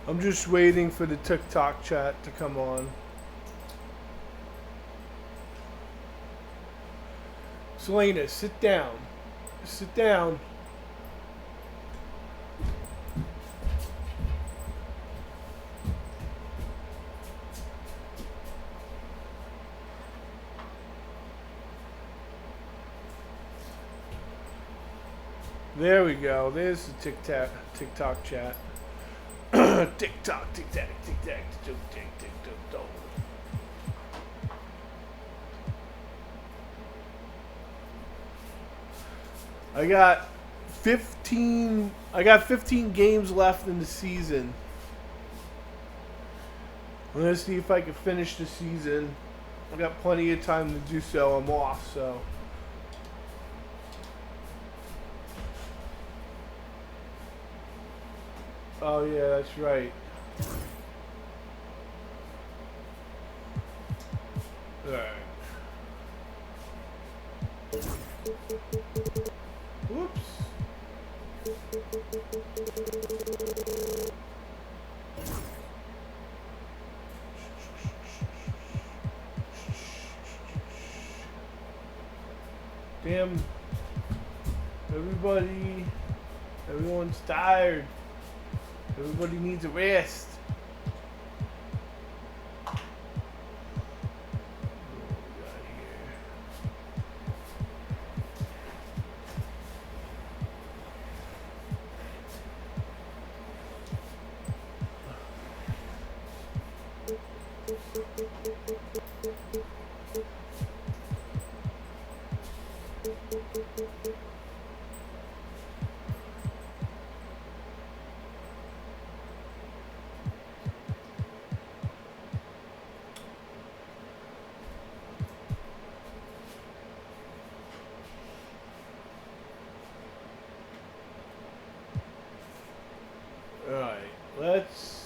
I'm just waiting for the TikTok chat to come on. Selena, sit down. Sit down. There we go. There's the TikTok chat. TikTok, tic-tac, tic-tac, tic-tac, tic-tac. I got 15 games left in the season. I'm going to see if I can finish the season. I got plenty of time to do so. I'm off, so oh yeah, that's right. Alright. Whoops. Damn. Everyone's tired. Everybody needs a rest. Alright, let's...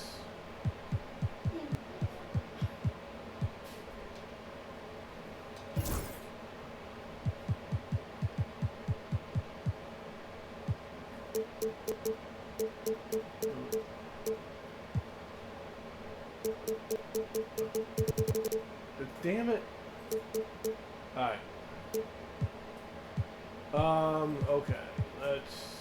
Damn it. Alright. Okay, let's...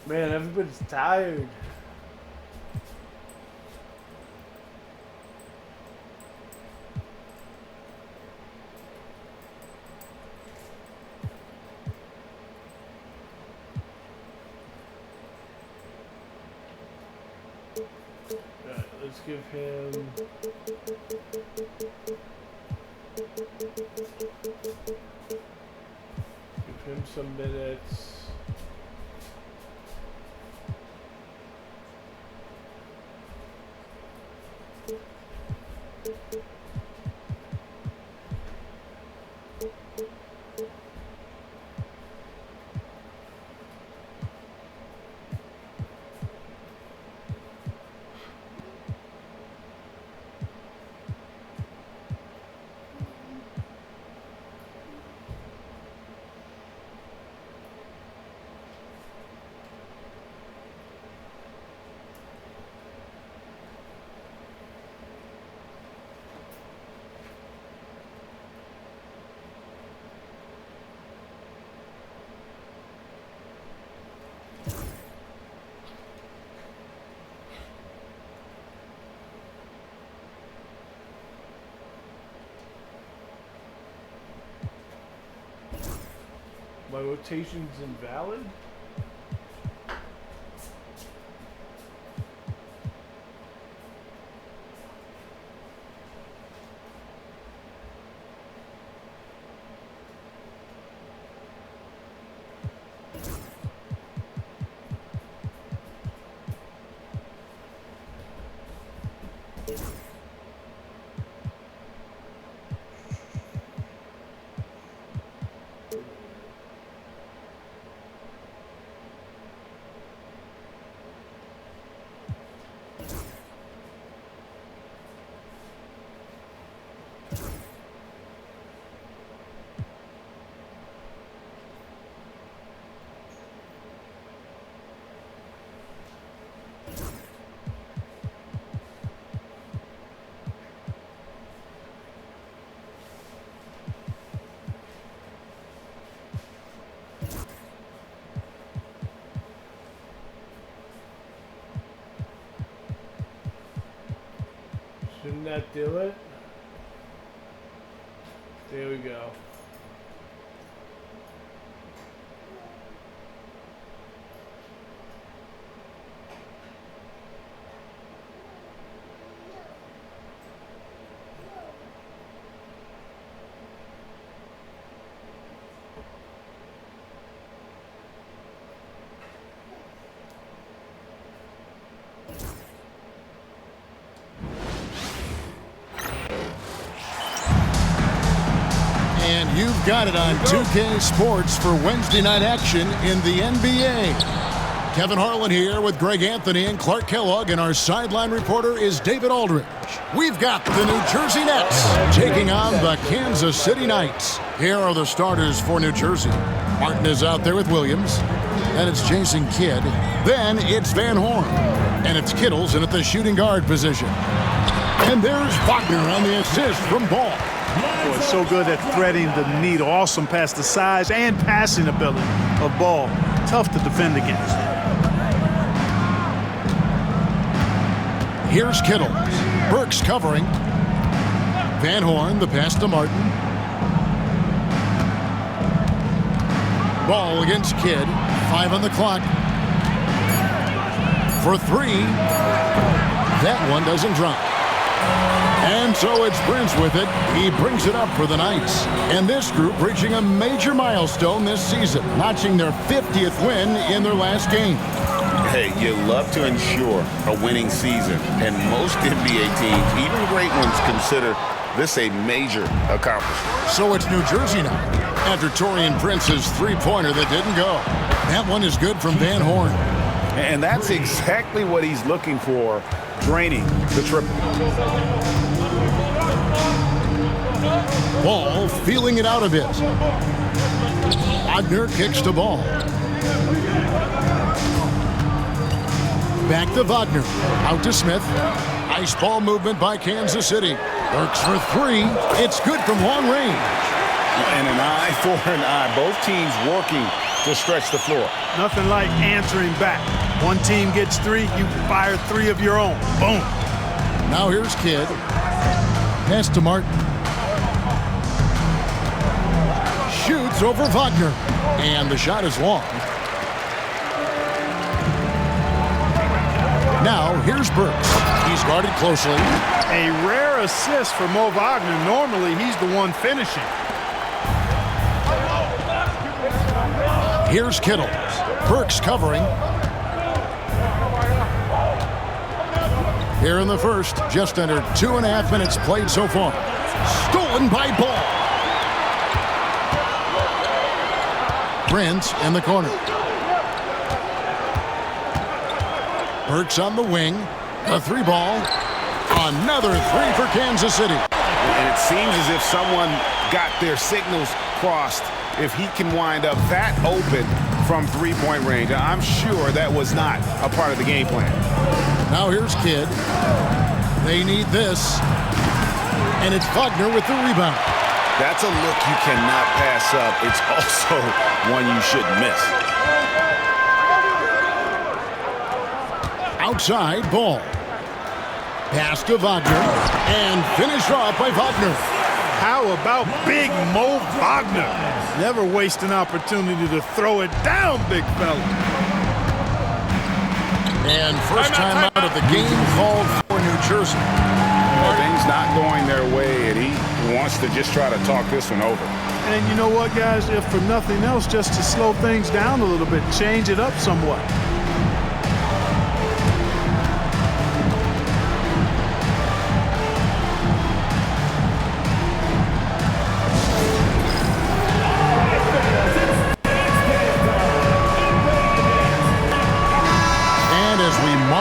Man, everybody's tired. Alright, let's give him... Give him some minutes. My rotation's invalid? Shouldn't that do it? There we go. And you've got it on 2K Sports for Wednesday night action in the NBA. Kevin Harlan here with Greg Anthony and Clark Kellogg, and our sideline reporter is David Aldridge. We've got the New Jersey Nets taking on the Kansas City Knights. Here are the starters for New Jersey. Martin is out there with Williams. Then it's Jason Kidd. Then it's Van Horn. And it's Kittles in at the shooting guard position. And there's Wagner on the assist from Ball. Boy, so good at threading the needle. Awesome past the size and passing ability of Ball. Tough to defend against. Here's Kittles. Burks covering. Van Horn, the pass to Martin. Ball against Kidd. 5 on the clock. For 3. That one doesn't drop. And so it's Prince with it. He brings it up for the Knights. And this group reaching a major milestone this season, notching their 50th win in their last game. Hey, you love to ensure a winning season. And most NBA teams, even great ones, consider this a major accomplishment. So it's New Jersey now, after Taurean Prince's three-pointer that didn't go. That one is good from Van Horn. And that's exactly what he's looking for, draining the triple. Ball feeling it out a bit. Wagner kicks the ball. Back to Wagner. Out to Smith. Ice ball movement by Kansas City. Works for 3. It's good from long range. And an eye for an eye. Both teams working to stretch the floor. Nothing like answering back. One team gets 3, you fire 3 of your own. Boom. Now here's Kidd. Pass to Martin. Shoots over Wagner. And the shot is long. Now here's Burks. He's guarded closely. A rare assist for Mo Wagner. Normally he's the one finishing. Here's Kittles. Burks covering. Here in the first, just under 2.5 minutes played so far. Stolen by Ball. Prince in the corner. Burks on the wing. A 3-ball. Another 3 for Kansas City. And it seems as if someone got their signals crossed. If he can wind up that open from 3-point range, I'm sure that was not a part of the game plan. Now here's Kidd. They need this. And it's Wagner with the rebound. That's a look you cannot pass up. It's also one you shouldn't miss. Outside, Ball. Pass to Wagner. And finished off by Wagner. How about Big Mo Wagner? Never waste an opportunity to throw it down, big fella. And first time out of the game called for New Jersey. Things not going their way, and he wants to just try to talk this one over. And you know what, guys? If for nothing else, just to slow things down a little bit, change it up somewhat.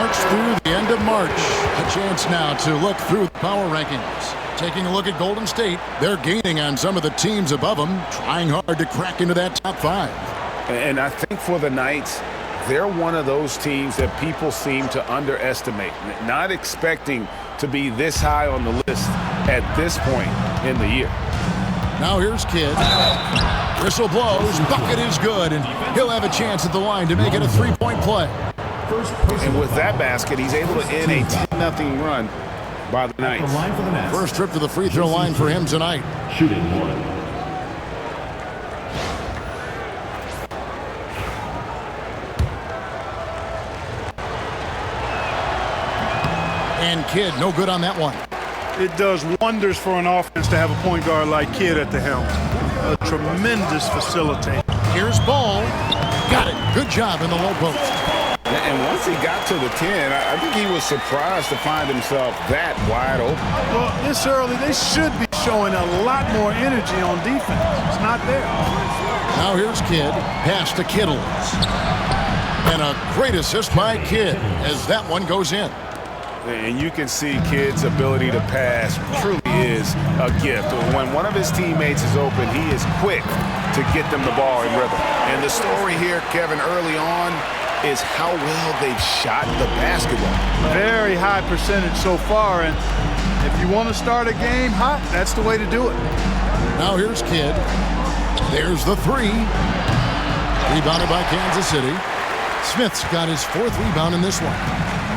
Through the end of March, a chance now to look through the power rankings. Taking a look at Golden State, they're gaining on some of the teams above them, trying hard to crack into that top 5. And I think for the Knights, they're one of those teams that people seem to underestimate, not expecting to be this high on the list at this point in the year. Now here's Kidd. Whistle blows, bucket is good, and he'll have a chance at the line to make it a 3-point play. And with that basket, he's able to end a 10-0 run by the Knights. First trip to the free throw line for him tonight. Shooting 1. And Kidd, no good on that one. It does wonders for an offense to have a point guard like Kidd at the helm. A tremendous facilitator. Here's Ball. Got it. Good job in the low post. And once he got to the 10, I think he was surprised to find himself that wide open. Well, this early, they should be showing a lot more energy on defense. It's not there. Now here's Kidd. Pass to Kittle. And a great assist by Kidd as that one goes in. And you can see Kidd's ability to pass truly is a gift. When one of his teammates is open, he is quick to get them the ball in rhythm. And the story here, Kevin, early on, is how well they've shot the basketball. Very high percentage so far, and if you want to start a game hot, that's the way to do it. Now here's Kidd. There's the 3. Rebounded by Kansas City. Smith's got his 4th rebound in this one.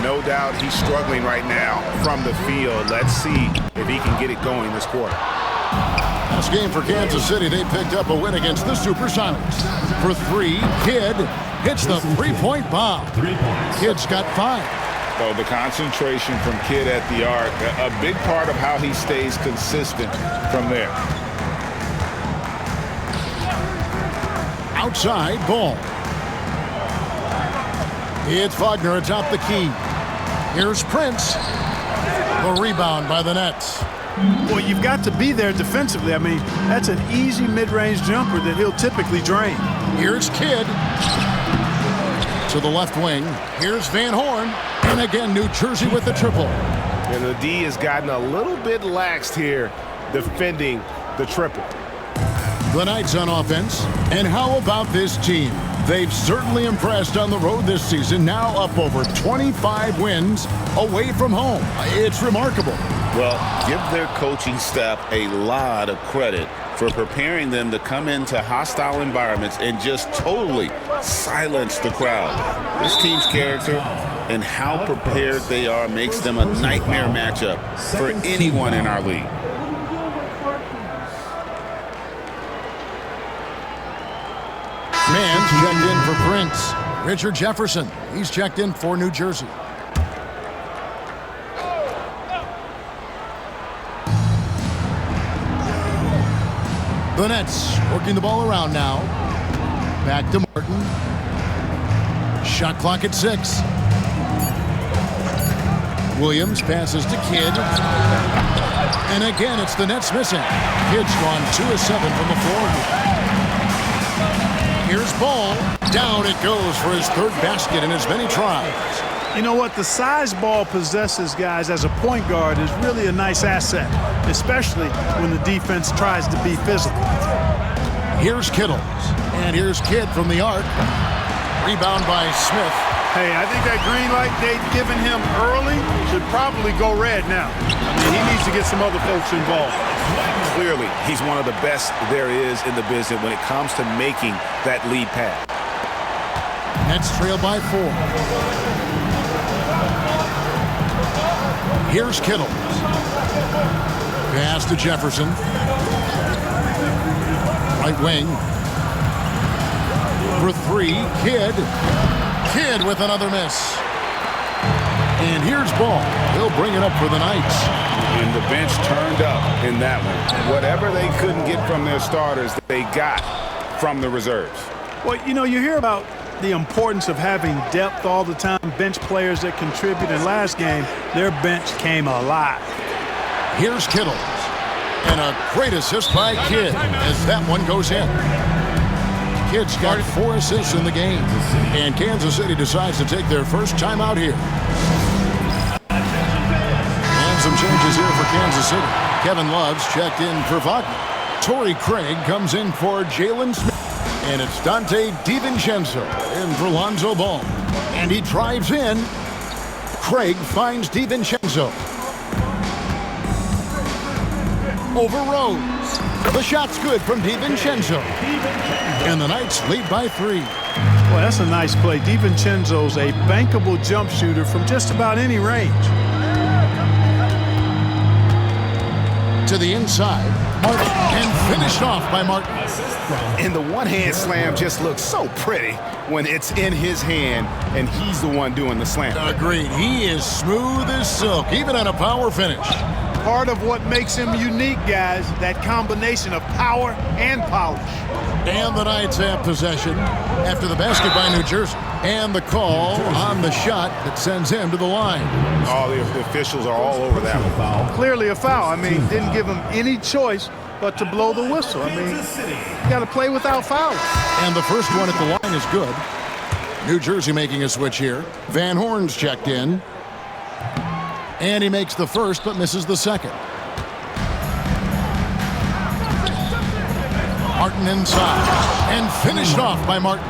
No doubt he's struggling right now from the field. Let's see if he can get it going this quarter. Last game for Kansas City, they picked up a win against the Supersonics. For 3, Kidd hits the 3-point bomb. 3 points. Kidd's got 5. So the concentration from Kidd at the arc, a big part of how he stays consistent from there. Outside, Ball. It's Wagner atop the key. Here's Prince. The rebound by the Nets. Well, you've got to be there defensively. I mean, that's an easy mid-range jumper that he'll typically drain. Here's Kidd. To the left wing. Here's Van Horn. And again, New Jersey with the triple. And the D has gotten a little bit laxed here defending the triple. The Knights on offense. And how about this team? They've certainly impressed on the road this season, now up over 25 wins away from home. It's remarkable. Well, give their coaching staff a lot of credit for preparing them to come into hostile environments and just totally silence the crowd. This team's character and how prepared they are makes them a nightmare matchup for anyone in our league. Mann's checked in for Prince. Richard Jefferson, he's checked in for New Jersey. The Nets working the ball around now. Back to Martin. Shot clock at 6. Williams passes to Kidd. And again, it's the Nets missing. Kidd's gone 2 of 7 from the floor. Here's Ball. Down it goes for his 3rd basket in as many tries. You know what? The size Ball possesses, guys, as a point guard is really a nice asset, especially when the defense tries to be physical. Here's Kittle. And here's Kidd from the arc. Rebound by Smith. Hey, I think that green light they'd given him early should probably go red now. I mean, he needs to get some other folks involved. Clearly, he's one of the best there is in the business when it comes to making that lead pass. Nets trail by 4. Here's Kittle. Pass to Jefferson. Right wing. For three, Kidd. Kidd with another miss. And here's Ball. He'll bring it up for the Knights. And the bench turned up in that one. Whatever they couldn't get from their starters, they got from the reserves. Well, you know, you hear about the importance of having depth all the time, bench players that contribute. In last game, their bench came alive. Here's Kittle. And a great assist by Kidd as that one goes in. Kidd's got 4 assists in the game. And Kansas City decides to take their first time out here. And some changes here for Kansas City. Kevin Love's checked in for Wagner. Torrey Craig comes in for Jalen Smith. And it's Dante DiVincenzo in for Lonzo Ball. And he drives in. Craig finds DiVincenzo. Over Rose. The shot's good from DiVincenzo. And the Knights lead by 3. Well, that's a nice play. DiVincenzo's a bankable jump shooter from just about any range. To the inside. Martin. And finished off by Martin. And the one-hand slam just looks so pretty when it's in his hand and he's the one doing the slam. Agreed. He is smooth as silk, even on a power finish. Part of what makes him unique, guys, that combination of power and polish. And the Knights have possession after the basket by New Jersey. And the call on the shot that sends him to the line. All the officials are all over that one. Foul. Clearly a foul. I mean, didn't give him any choice but to blow the whistle. I mean, you got to play without fouls. And the first one at the line is good. New Jersey making a switch here. Van Horn's checked in. And he makes the first but misses the second. Martin inside. And finished off by Martin.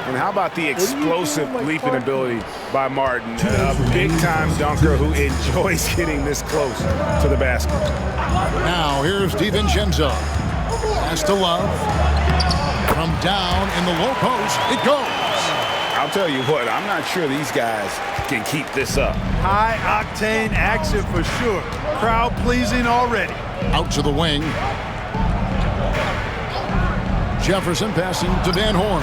And how about the explosive leaping ability by Martin? A big-time dunker who enjoys getting this close to the basket. Now here's DiVincenzo. Pass to Love. From down in the low post, it goes. I'll tell you what, I'm not sure these guys can keep this up. High-octane action for sure. Crowd-pleasing already. Out to the wing. Jefferson passing to Van Horn.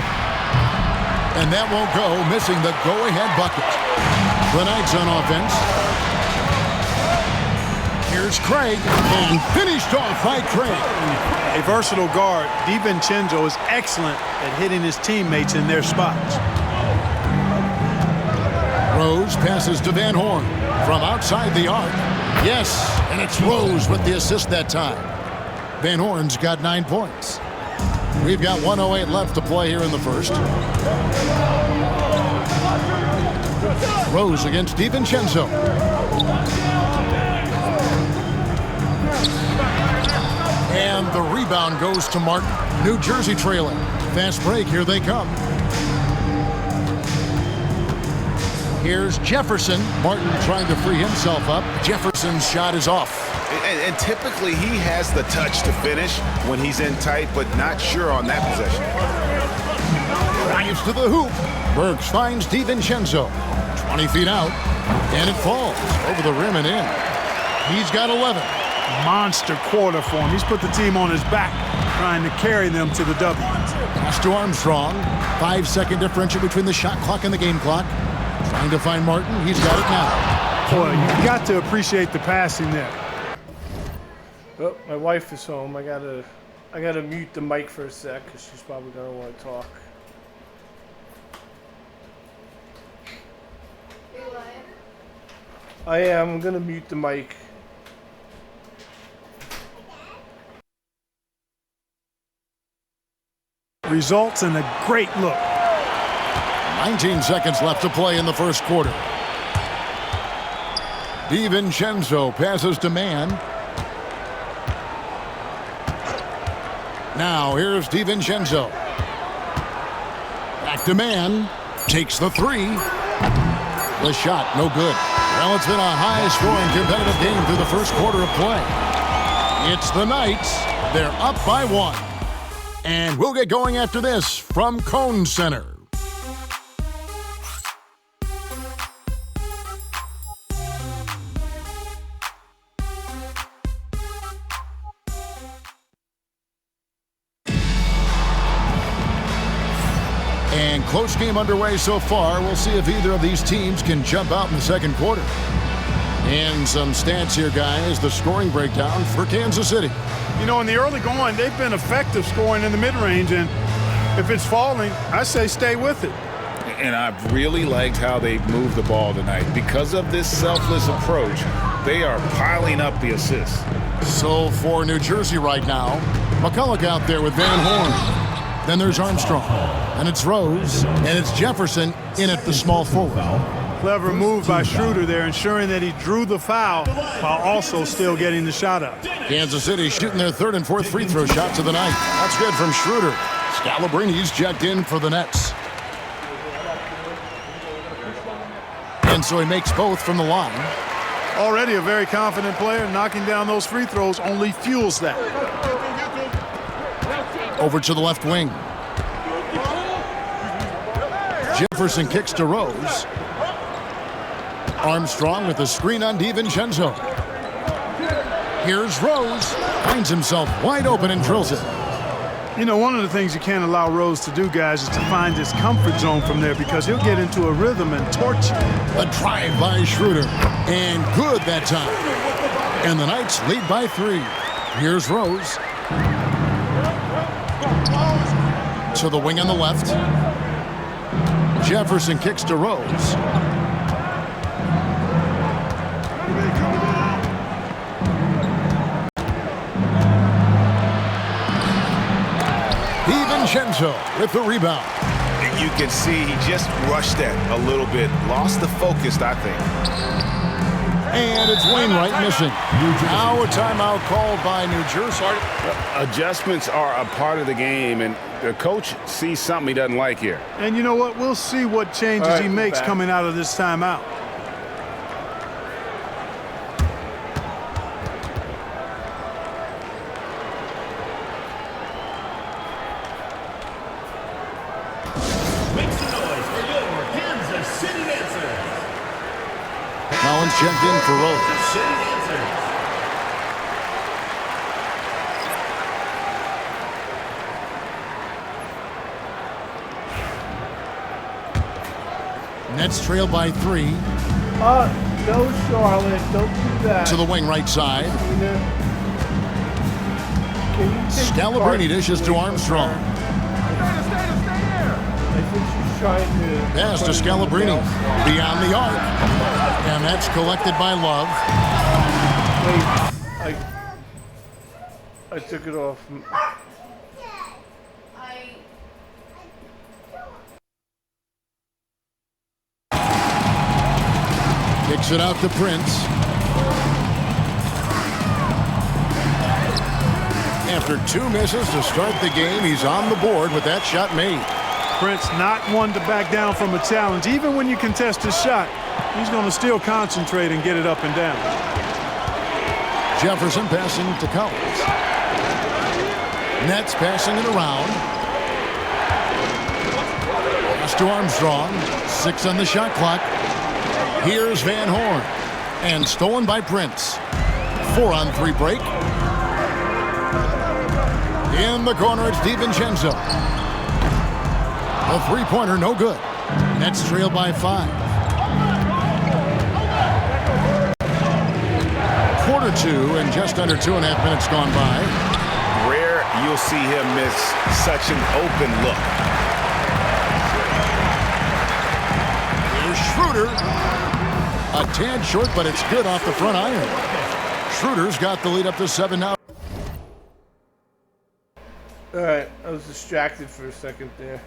And that won't go, missing the go-ahead bucket. The Knights on offense. Here's Craig, and finished off by Craig. A versatile guard, DiVincenzo is excellent at hitting his teammates in their spots. Rose passes to Van Horn from outside the arc. Yes, and it's Rose with the assist that time. Van Horn's got 9 points. We've got 1:08 left to play here in the first. Rose against DiVincenzo. And the rebound goes to Martin. New Jersey trailing. Fast break, here they come. Here's Jefferson. Martin trying to free himself up. Jefferson's shot is off. And typically he has the touch to finish when he's in tight, but not sure on that possession. Drives to the hoop. Burks finds DiVincenzo. 20 feet out. And it falls over the rim and in. He's got 11. Monster quarter for him. He's put the team on his back, trying to carry them to the W. Pass to Armstrong. 5-second differential between the shot clock and the game clock. Trying to find Martin. He's got it now. Boy, you got to appreciate the passing there. Oh, my wife is home. I gotta mute the mic for a sec because she's probably gonna want to talk. I am. I'm gonna mute the mic. Results in a great look. 19 seconds left to play in the first quarter. DiVincenzo passes to Mann. Now here's DiVincenzo. Back to Mann. Takes the three. The shot, no good. Well, it's been a high-scoring competitive game through the first quarter of play. It's the Knights. They're up by 1. And we'll get going after this from Cone Center. close game underway so far. We'll see if either of these teams can jump out in the second quarter. And some stats here, guys. The scoring breakdown for Kansas City. You know, in the early going, they've been effective scoring in the mid-range, and if it's falling, I say stay with it. And I've really liked how they've moved the ball tonight. Because of this selfless approach, they are piling up the assists. So for New Jersey right now, McCulloch out there with Van Horn. Then there's Armstrong. And it's Rose. And it's Jefferson in at the small forward. Clever move by Schroeder there, ensuring that he drew the foul while also still getting the shot up. Kansas City shooting their third and fourth free throw shots of the night. That's good from Schroeder. Scalabrini's checked in for the Nets. And so he makes both from the line. Already a very confident player. Knocking down those free throws only fuels that. Over to the left wing. Jefferson kicks to Rose. Armstrong with a screen on DiVincenzo. Here's Rose. Finds himself wide open and drills it. You know, one of the things you can't allow Rose to do, guys, is to find his comfort zone from there, because he'll get into a rhythm and torch you. A drive by Schroeder. And good that time. And the Knights lead by 3. Here's Rose. To the wing on the left. Jefferson kicks to Rose. DiVincenzo with the rebound. And you can see he just rushed that a little bit. Lost the focus, I think. And it's Wainwright missing. Now a timeout called by New Jersey. Adjustments are a part of the game, and the coach sees something he doesn't like here. And you know what? We'll see what changes he makes coming out of this timeout. Collins checked in for Rose. Nets trail by 3. No, Charlotte, don't do that. To the wing right side. Scalabrine dishes to Armstrong. I think she's trying to... Pass to Scalabrine. Beyond the arc. And that's collected by Love. Wait, I took it off. Kicks it out to Prince. After 2 misses to start the game, he's on the board with that shot made. Prince not one to back down from a challenge. Even when you contest his shot, he's going to still concentrate and get it up and down. Jefferson passing to Collins. Nets passing it around. Pass to Armstrong. 6 on the shot clock. Here's Van Horn. And stolen by Prince. 4-on-3 break. In the corner, it's DiVincenzo. A three-pointer, no good. Nets trail by 5. Quarter 2 and just under 2.5 minutes gone by. Rare you'll see him miss such an open look. Here's Schroeder. A tad short, but it's good off the front iron. Schroeder's got the lead up to 7 now. All right, I was distracted for a second there.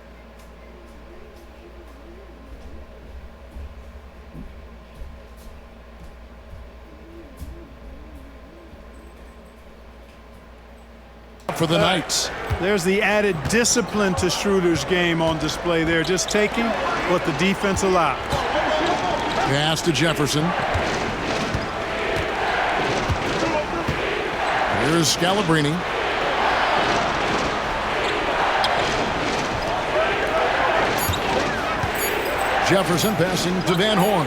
For the Knights. There's the added discipline to Schroeder's game on display there, just taking what the defense allows. Pass to Jefferson. Here's Scalabrine. Jefferson passing to Van Horn.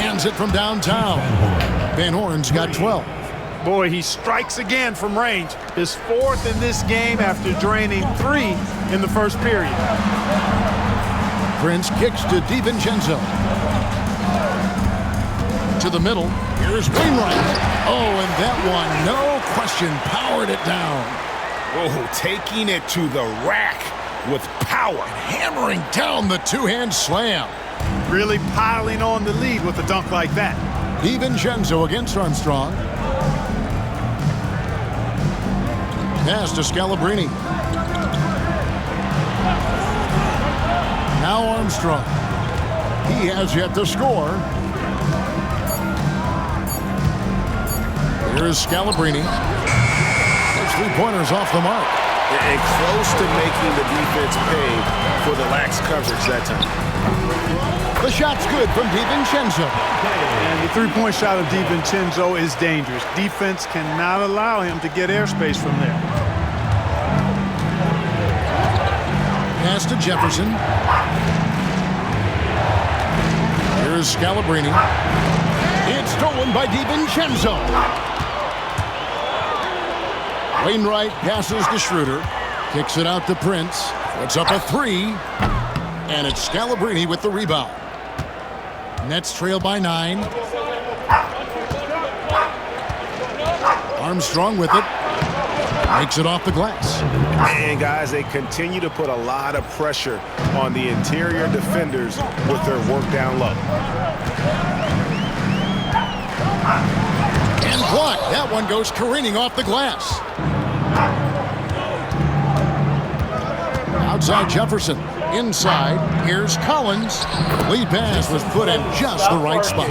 Hands it from downtown. Van Horn's got 12. Boy, he strikes again from range. His 4th in this game after draining 3 in the first period. Prince kicks to DiVincenzo. To the middle. Here's Wainwright. Oh, and that one, no question, powered it down. Oh, taking it to the rack with power. Hammering down the two-hand slam. Really piling on the lead with a dunk like that. DiVincenzo against Armstrong. Pass to Scalabrini. Now Armstrong. He has yet to score. Here's Scalabrini. Those three-pointers off the mark. And close to making the defense pay for the lax coverage that time. The shot's good from DiVincenzo. And the three-point shot of DiVincenzo is dangerous. Defense cannot allow him to get airspace from there. Pass to Jefferson. Here's Scalabrini. It's stolen by DiVincenzo. Wainwright passes to Schroeder. Kicks it out to Prince. Puts up a three. And it's Scalabrini with the rebound. Nets trail by 9. Armstrong with it. Makes it off the glass. And guys, they continue to put a lot of pressure on the interior defenders with their work down low. And blocked. That one goes careening off the glass. Outside Jefferson. Inside. Here's Collins. Lead pass was put in just the right spot.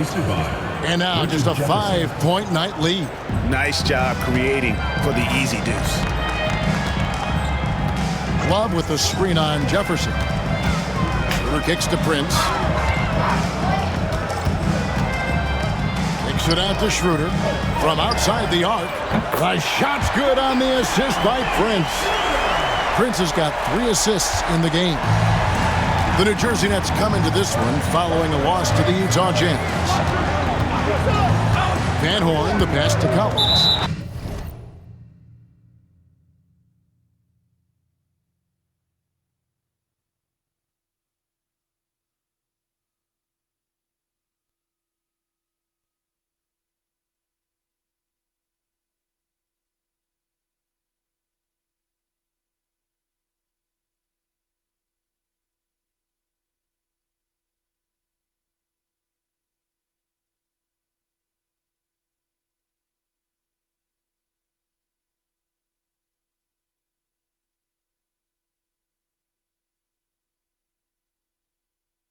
And now just a 5-point night lead. Nice job creating for the easy deuce. Love with the screen on Jefferson. Schroeder kicks to Prince. Kicks it out to Schroeder. From outside the arc. The shot's good on the assist by Prince. Prince has got 3 assists in the game. The New Jersey Nets come into this one following a loss to the Utah Jazz. Van Horn, the pass to Collins.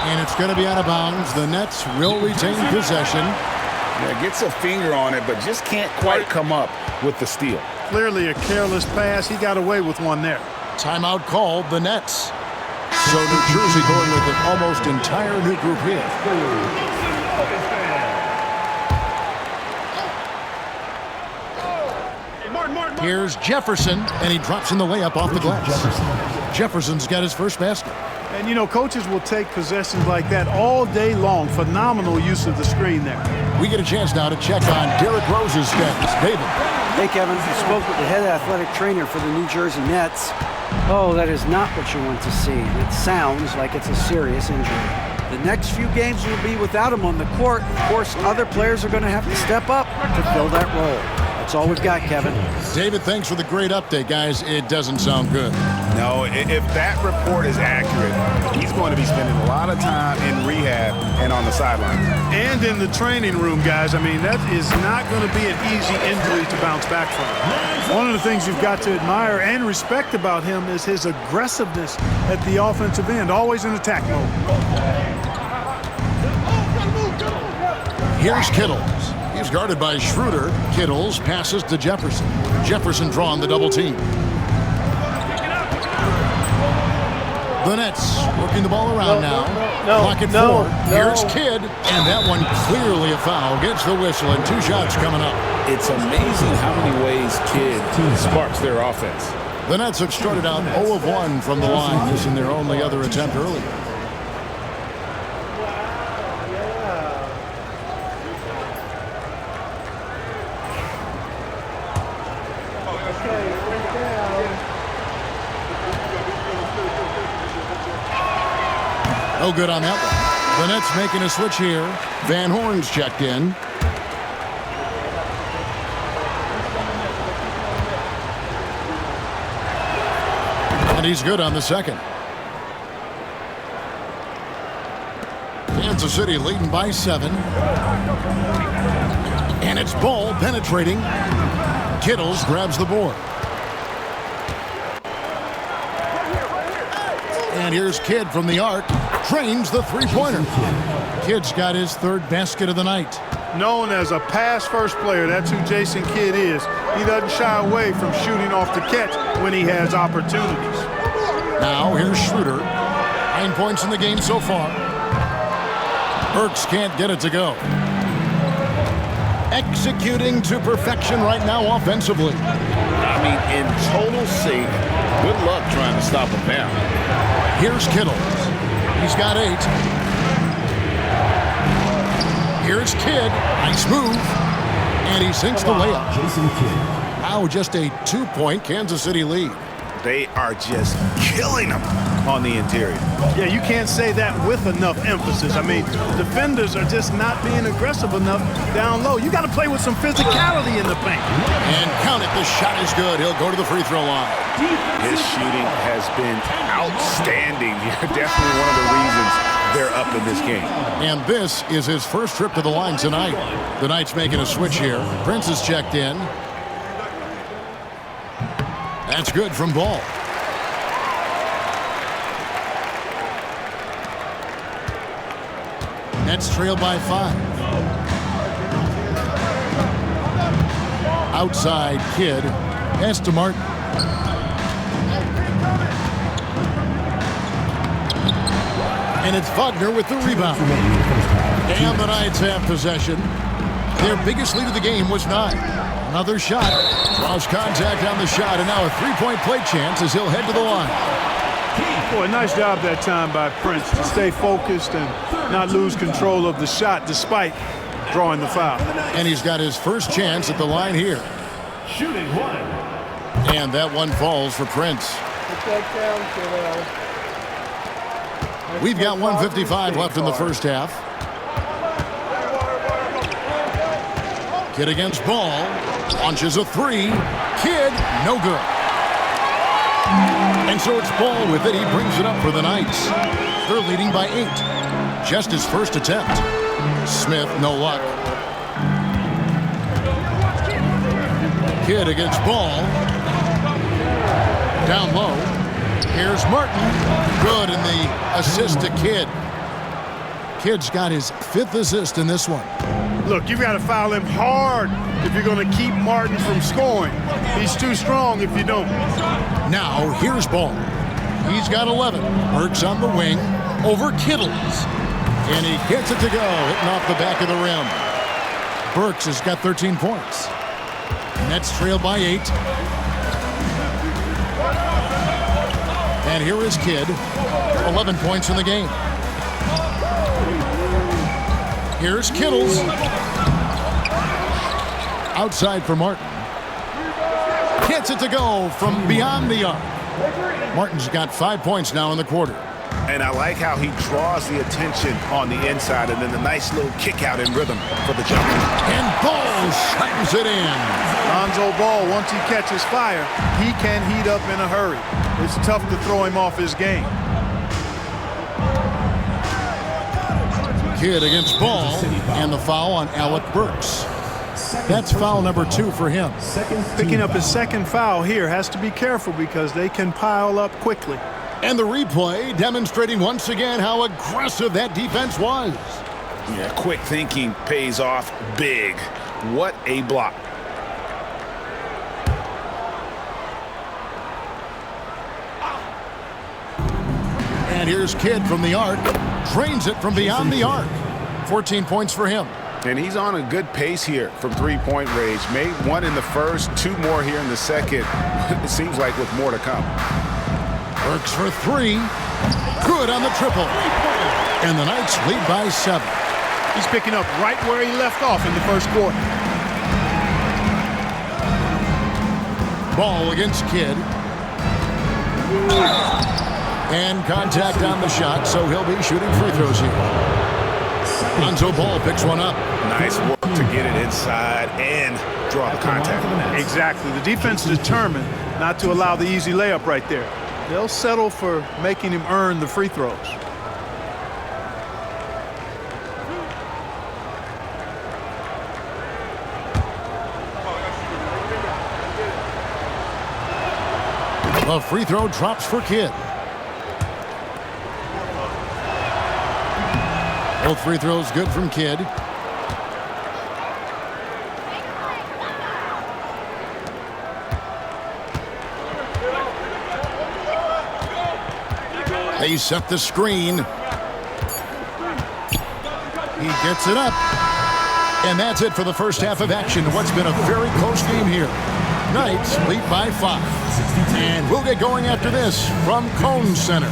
And it's going to be out of bounds. The Nets will retain possession. Yeah, gets a finger on it, but just can't quite come up with the steal. Clearly a careless pass. He got away with one there. Timeout called, the Nets. So New Jersey going with an almost entire new group here. Here's Jefferson, and he drops in the layup off the glass. Jefferson's got his first basket. And, you know, coaches will take possessions like that all day long. Phenomenal use of the screen there. We get a chance now to check on Derrick Rose's status. David. Hey, Kevin. I spoke with the head athletic trainer for the New Jersey Nets. Oh, that is not what you want to see. It sounds like it's a serious injury. The next few games will be without him on the court. Of course, other players are going to have to step up to fill that role. That's all we've got, Kevin. David, thanks for the great update, guys. It doesn't sound good. No, if that report is accurate, he's going to be spending a lot of time in rehab and on the sidelines. And in the training room, guys. I mean, that is not going to be an easy injury to bounce back from. One of the things you've got to admire and respect about him is his aggressiveness at the offensive end, always in attack mode. Here's Kittles. He's guarded by Schroeder. Kittles passes to Jefferson. Jefferson drawing the double team. The Nets working the ball around now. Clock at 4. Here's Kidd. And that one clearly a foul. Gets the whistle and 2 shots coming up. It's amazing how many ways Kidd sparks their offense. The Nets have started out 0 of 1 from the line, missing their only other attempt earlier. No good on that one. The Nets making a switch here. Van Horn's checked in. And he's good on the second. Kansas City leading by 7. And it's Ball penetrating. Kittles grabs the board. And here's Kidd from the arc. Trains the three-pointer. Kidd's got his 3rd basket of the night. Known as a pass-first player, that's who Jason Kidd is. He doesn't shy away from shooting off the catch when he has opportunities. Now here's Schroeder. 9 points in the game so far. Burks can't get it to go. Executing to perfection right now offensively. I mean, in total sync. Good luck trying to stop him now. Here's Kittle. He's got 8. Here's Kidd. Nice move. And he sinks the layup. Now just a 2-point Kansas City lead. They are just killing them on the interior. Yeah, you can't say that with enough emphasis. I mean, defenders are just not being aggressive enough down low. You got to play with some physicality in the paint. And count it, the shot is good. He'll go to the free throw line. His shooting has been outstanding. Definitely one of the reasons they're up in this game. And this is his first trip to the line tonight. The Knights making a switch here. Prince is checked in. That's good from Ball. Nets trail by 5. Outside Kidd. Pass to Martin. And it's Wagner with the rebound. And the Knights have possession. Their biggest lead of the game was 9. Another shot. Draws contact on the shot, and now a 3-point play chance as he'll head to the line. Boy, nice job that time by Prince to stay focused and not lose control of the shot despite drawing the foul. And he's got his first chance at the line here. Shooting 1. And that one falls for Prince. We've got 1:55 left in the first half. Kidd against Ball. Launches a 3. Kidd, no good. And so it's Ball with it. He brings it up for the Knights. They're leading by 8. Just his first attempt. Smith, no luck. Kidd against Ball. Down low. Here's Martin. Good in the assist to Kidd. Kidd's got his 5th assist in this one. Look, you've got to foul him hard if you're going to keep Martin from scoring. He's too strong if you don't. Now, here's Ball. He's got 11. Burks on the wing over Kittles. And he gets it to go, hitting off the back of the rim. Burks has got 13 points. Nets trail by 8. And here is Kidd. 11 points in the game. Here's Kittles. Outside for Martin. Gets it to go from beyond the arc. Martin's got 5 points now in the quarter. And I like how he draws the attention on the inside and then the nice little kick out in rhythm for the jump. And Ball slams it in. Lonzo Ball, once he catches fire, he can heat up in a hurry. It's tough to throw him off his game. Kidd against Ball, and the foul on Alec Burks. That's foul number 2 for him. Picking up his 2nd foul here, has to be careful because they can pile up quickly. And the replay demonstrating once again how aggressive that defense was. Yeah, quick thinking pays off big. What a block. And here's Kidd from the arc. Drains it from beyond the arc. 14 points for him. And he's on a good pace here from three-point range. Made 1 in the first, 2 more here in the second. It seems like with more to come. Burks for 3. Good on the triple. And the Knights lead by 7. He's picking up right where he left off in the first quarter. Ball against Kidd. And contact on the shot, so he'll be shooting free throws here. Lonzo Ball picks one up. Nice work to get it inside and draw the contact. Exactly. The defense is determined not to allow the easy layup right there. They'll settle for making him earn the free throws. A free throw drops for Kidd. Both free throws good from Kidd. They set the screen. He gets it up. And that's it for the first half of action. What's been a very close game here. Knights lead by 5. And we'll get going after this from Cone Center.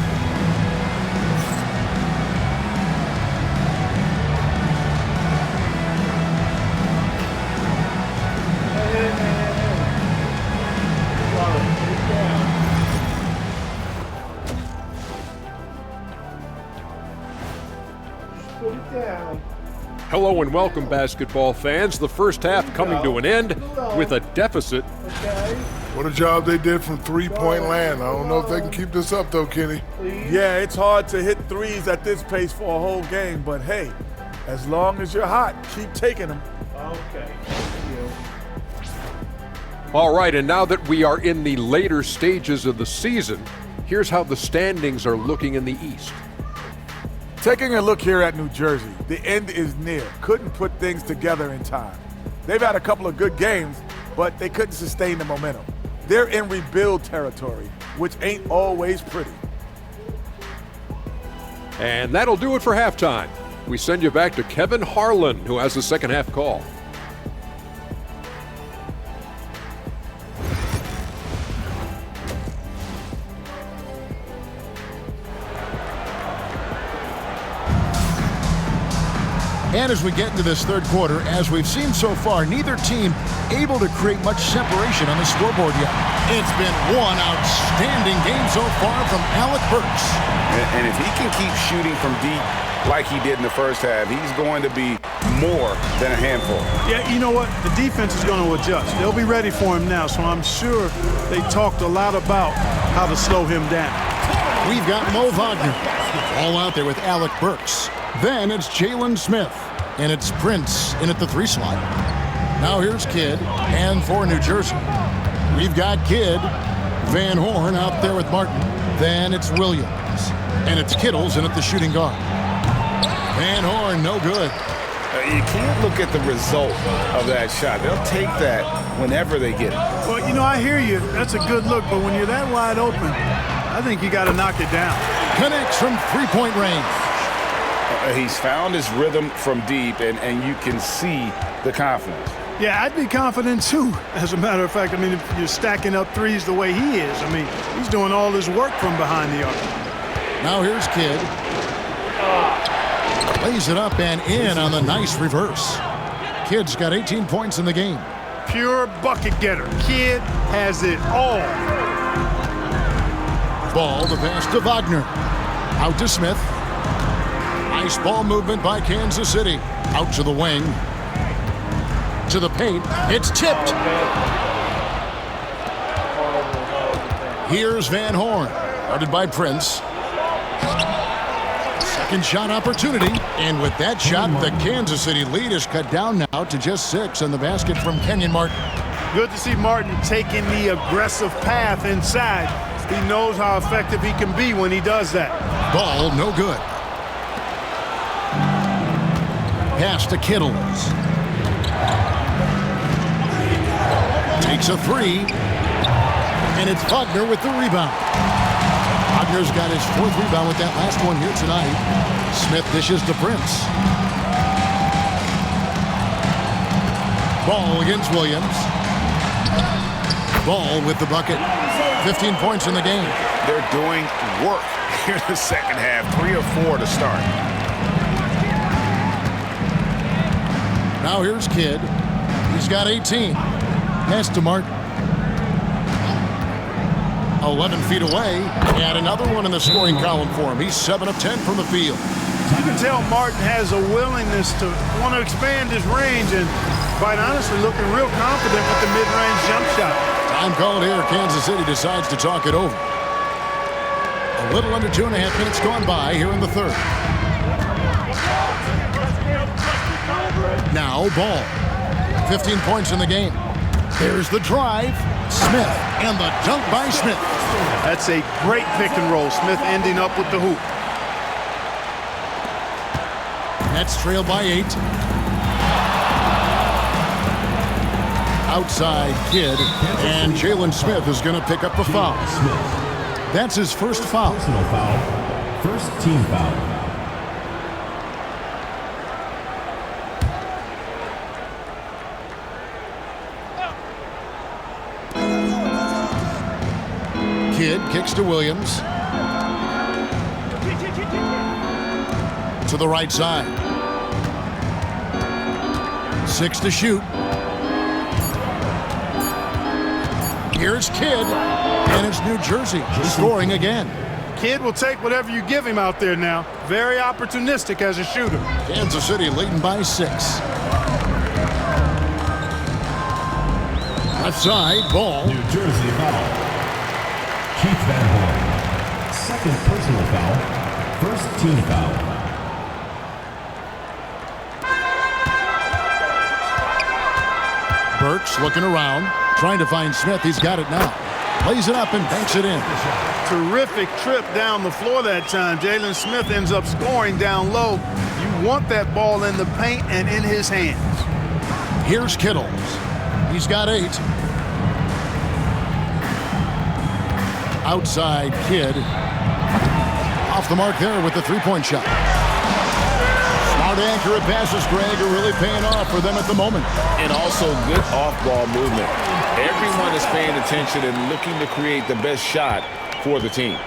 Hello and welcome, basketball fans. The first half coming to an end with a deficit. What a job they did from three-point land. I don't know if they can keep this up, though, Kenny. Yeah, it's hard to hit threes at this pace for a whole game, but hey, as long as you're hot, keep taking them. Okay. All right, and now that we are in the later stages of the season, here's how the standings are looking in the East. Taking a look here at New Jersey, the end is near. Couldn't put things together in time. They've had a couple of good games, but they couldn't sustain the momentum. They're in rebuild territory, which ain't always pretty. And that'll do it for halftime. We send you back to Kevin Harlan, who has the second half call. And as we get into this third quarter, as we've seen so far, neither team able to create much separation on the scoreboard yet. It's been one outstanding game so far from Alec Burks. And if he can keep shooting from deep like he did in the first half, he's going to be more than a handful. Yeah, you know what? The defense is going to adjust. They'll be ready for him now, so I'm sure they talked a lot about how to slow him down. We've got Mo Wagner all out there with Alec Burks. Then it's Jalen Smith, and it's Prince in at the 3 slot. Now here's Kidd, and for New Jersey, we've got Kidd, Van Horn out there with Martin. Then it's Williams, and it's Kittles in at the shooting guard. Van Horn, no good. You can't look at the result of that shot. They'll take that whenever they get it. Well, you know, I hear you. That's a good look, but when you're that wide open, I think you got to knock it down. Connects from three-point range. He's found his rhythm from deep, and you can see the confidence. Yeah, I'd be confident too, as a matter of fact. I mean, if you're stacking up threes the way he is, I mean, he's doing all his work from behind the arc. Now here's Kidd. Lays it up and in on the nice reverse. Kidd's got 18 points in the game. Pure bucket getter. Kidd has it all. Ball, the pass to Wagner. Out to Smith. Nice ball movement by Kansas City. Out to the wing. To the paint. It's tipped. Here's Van Horn. Guarded by Prince. Second shot opportunity. And with that shot, the Kansas City lead is cut down now to just 6 on the basket from Kenyon Martin. Good to see Martin taking the aggressive path inside. He knows how effective he can be when he does that. Ball, no good. Pass to Kittles. Takes a 3. And it's Wagner with the rebound. Wagner's got his 4th rebound with that last one here tonight. Smith dishes to Prince. Ball against Williams. Ball with the bucket. 15 points in the game. They're doing work here in the second half. 3 or 4 to start. Now here's Kidd. He's got 18. Pass to Martin. 11 feet away, and another one in the scoring column for him. He's 7 of 10 from the field. You can tell Martin has a willingness to want to expand his range and, quite honestly, looking real confident with the mid-range jump shot. Time called here. Kansas City decides to talk it over. A little under 2.5 minutes gone by here in the third. Now Ball. 15 points in the game. There's the drive. Smith, and the dunk by Smith. That's a great pick and roll. Smith ending up with the hoop. Nets trail by 8. Outside Kidd, and Jalen Smith is going to pick up the foul. That's his first foul. Personal foul. First team foul. Kidd kicks to Williams. To the right side. 6 to shoot. Here's Kidd, and it's New Jersey scoring again. Kidd will take whatever you give him out there now. Very opportunistic as a shooter. Kansas City leading by 6. Left side, Ball. New Jersey foul. Keith Van Horn. Second personal foul. First team foul. Burks looking around, trying to find Smith. He's got it now. Lays it up and banks it in. Terrific trip down the floor that time. Jalen Smith ends up scoring down low. You want that ball in the paint and in his hands. Here's Kittles. He's got 8. Outside Kidd. Off the mark there with the three-point shot. Smart, accurate passes, Greg, are really paying off for them at the moment. And also good off-ball movement. Everyone is paying attention and looking to create the best shot for the team.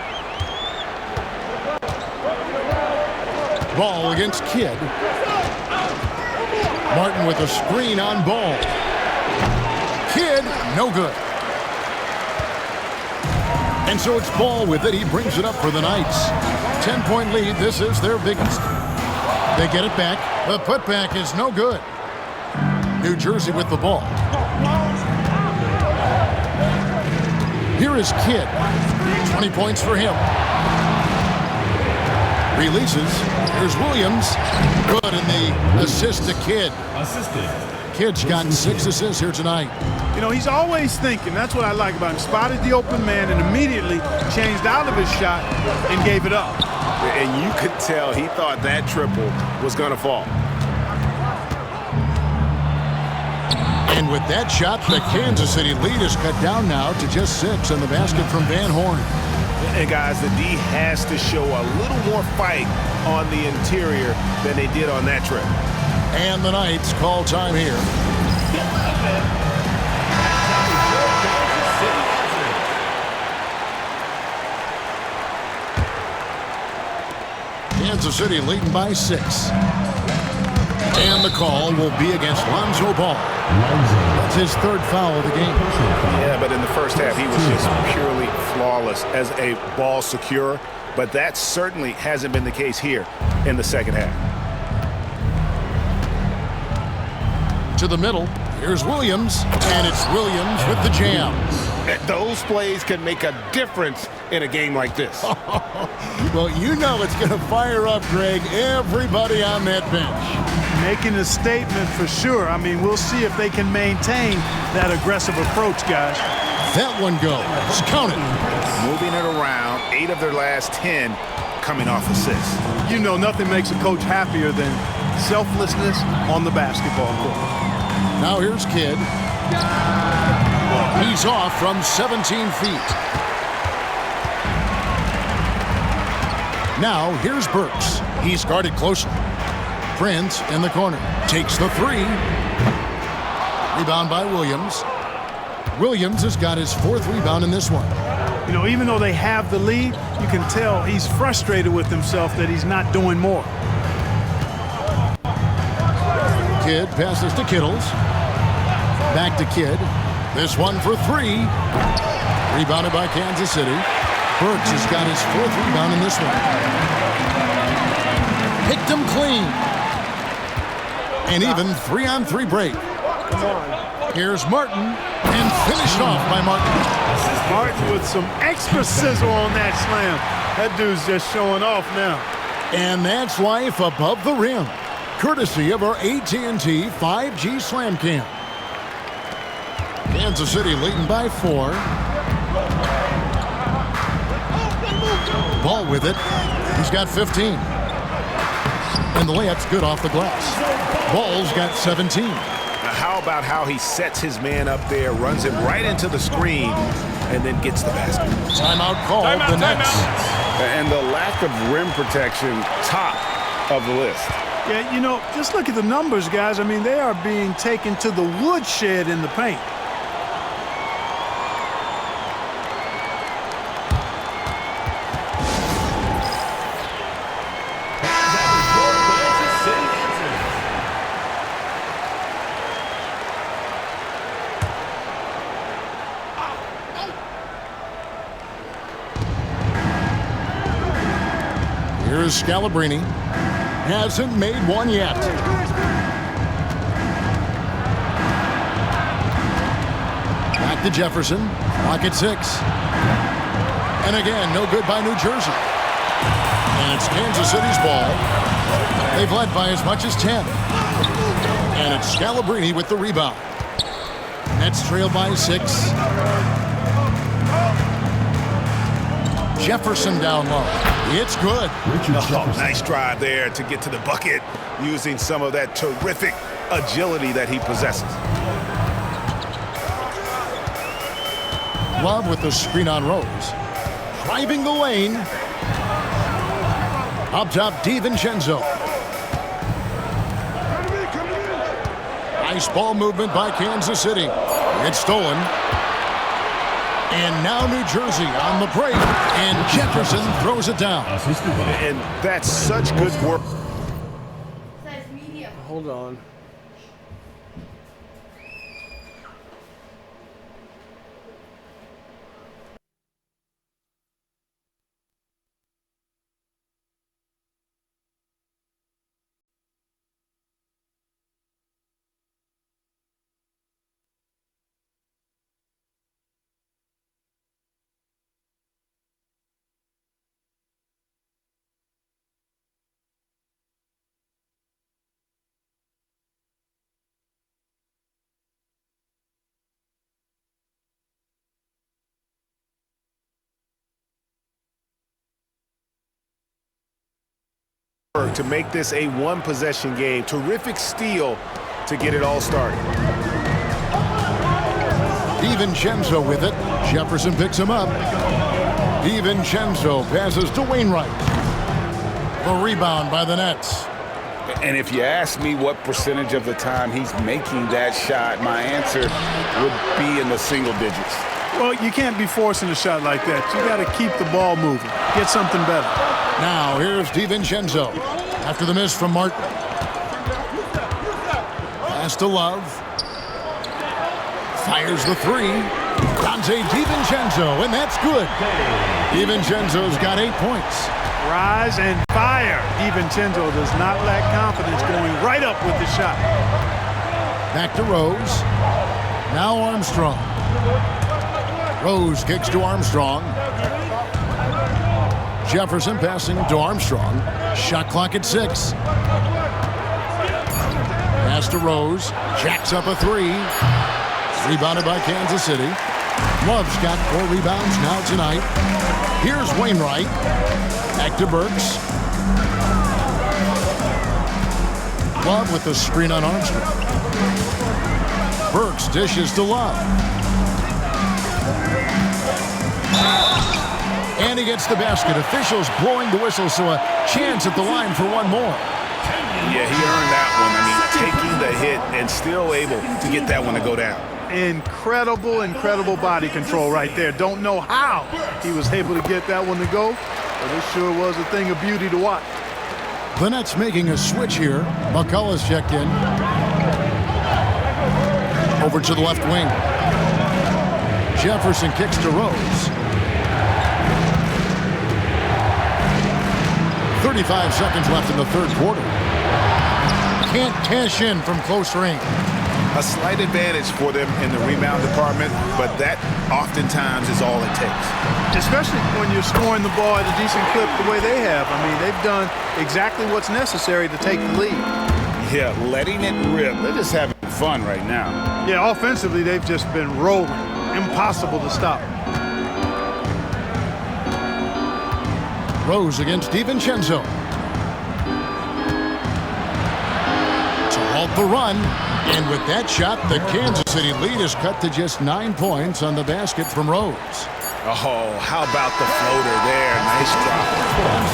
Ball against Kidd. Martin with a screen on Ball. Kidd, no good. And so it's Ball with it. He brings it up for the Knights. 10-point lead. This is their biggest. They get it back. The putback is no good. New Jersey with the ball. Here is Kidd. 20 points for him. Releases. Here's Williams. Good, and the assist to Kidd. Kidd's gotten 6 assists here tonight. You know, he's always thinking. That's what I like about him. Spotted the open man and immediately changed out of his shot and gave it up. And you could tell he thought that triple was going to fall. And with that shot, the Kansas City lead is cut down now to just 6 on the basket from Van Horn. And guys, the D has to show a little more fight on the interior than they did on that trip. And the Knights call time here. Kansas City leading by 6. And the call will be against Lonzo Ball. That's his 3rd foul of the game. Yeah, but in the first half, he was just purely flawless as a ball securer. But that certainly hasn't been the case here in the second half. To the middle. Here's Williams. And it's Williams with the jam. Those plays can make a difference in a game like this. Well, you know it's going to fire up, Greg, everybody on that bench. Making a statement for sure. I mean, we'll see if they can maintain that aggressive approach, guys. That one goes. Count it. Moving it around, 8 of their last 10 coming off assists. You know, nothing makes a coach happier than selflessness on the basketball court. Now here's Kidd. He's off from 17 feet. Now here's Burks. He's guarded closely. Prince in the corner. Takes the 3. Rebound by Williams. Williams has got his 4th rebound in this one. You know, even though they have the lead, you can tell he's frustrated with himself that he's not doing more. Kidd passes to Kittles. Back to Kidd. This one for 3. Rebounded by Kansas City. Burks has got his 4th rebound in this one. Picked him clean. And even 3-on-3 break. Here's Martin, and finished off by Martin. Martin with some extra sizzle on that slam. That dude's just showing off now. And that's life above the rim, courtesy of our AT&T 5G Slam Cam. Kansas City leading by 4. Ball with it. He's got 15. And the layup's good off the glass. Ball's got 17. Now how about how he sets his man up there, runs him right into the screen, and then gets the basket. Timeout called. The Nets. And the lack of rim protection, top of the list. Yeah, you know, just look at the numbers, guys. I mean, they are being taken to the woodshed in the paint. Here's Scalabrine. Hasn't made one yet. Back to Jefferson. Clock at 6. And again, no good by New Jersey. And it's Kansas City's ball. They've led by as much as 10. And it's Scalabrine with the rebound. Nets trailed by 6. Jefferson down low. It's good. Oh, nice drive there to get to the bucket using some of that terrific agility that he possesses. Love with the screen on Rose. Driving the lane. Up top, DiVincenzo. Nice ball movement by Kansas City. It's stolen. And now New Jersey on the break, and Jefferson throws it down. And that's such good work. Hold on. To make this a one-possession game. Terrific steal to get it all started. DiVincenzo with it. Jefferson picks him up. DiVincenzo passes to Wainwright. The rebound by the Nets. And if you ask me what percentage of the time he's making that shot, my answer would be in the single digits. Well, you can't be forcing a shot like that. You got to keep the ball moving. Get something better. Now here's DiVincenzo after the miss from Martin. Pass to Love. Fires the 3. Dante DiVincenzo, and that's good. DiVincenzo's got 8 points. Rise and fire. DiVincenzo does not lack confidence, going right up with the shot. Back to Rose. Now Armstrong. Rose kicks to Armstrong. Jefferson passing to Armstrong. Shot clock at 6. Pass to Rose. Jacks up a 3. Rebounded by Kansas City. Love's got 4 rebounds now tonight. Here's Wainwright. Back to Burks. Love with the screen on Armstrong. Burks dishes to Love. And he gets the basket. Officials blowing the whistle, so a chance at the line for one more. Yeah, he earned that one. I mean, taking the hit and still able to get that one to go down. Incredible, incredible body control right there. Don't know how he was able to get that one to go, but it sure was a thing of beauty to watch. The Nets making a switch here. McCullough's checked in. Over to the left wing. Jefferson kicks to Rose. 35 seconds left in the third quarter. Can't cash in from close range. A slight advantage for them in the rebound department, but that oftentimes is all it takes. Especially when you're scoring the ball at a decent clip the way they have. I mean, they've done exactly what's necessary to take the lead. Yeah, letting it rip. They're just having fun right now. Yeah, offensively, they've just been rolling. Impossible to stop. Rose against DiVincenzo. To halt the run. And with that shot, the Kansas City lead is cut to just 9 points on the basket from Rose. Oh, how about the floater there? Nice drop.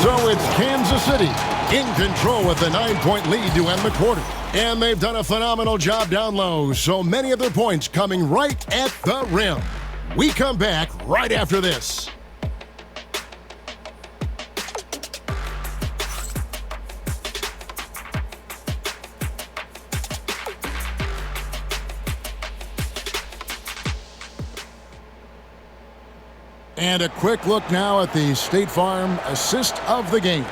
So it's Kansas City in control with a 9-point lead to end the quarter. And they've done a phenomenal job down low, so many of their points coming right at the rim. We come back right after this. And a quick look now at the State Farm assist of the game.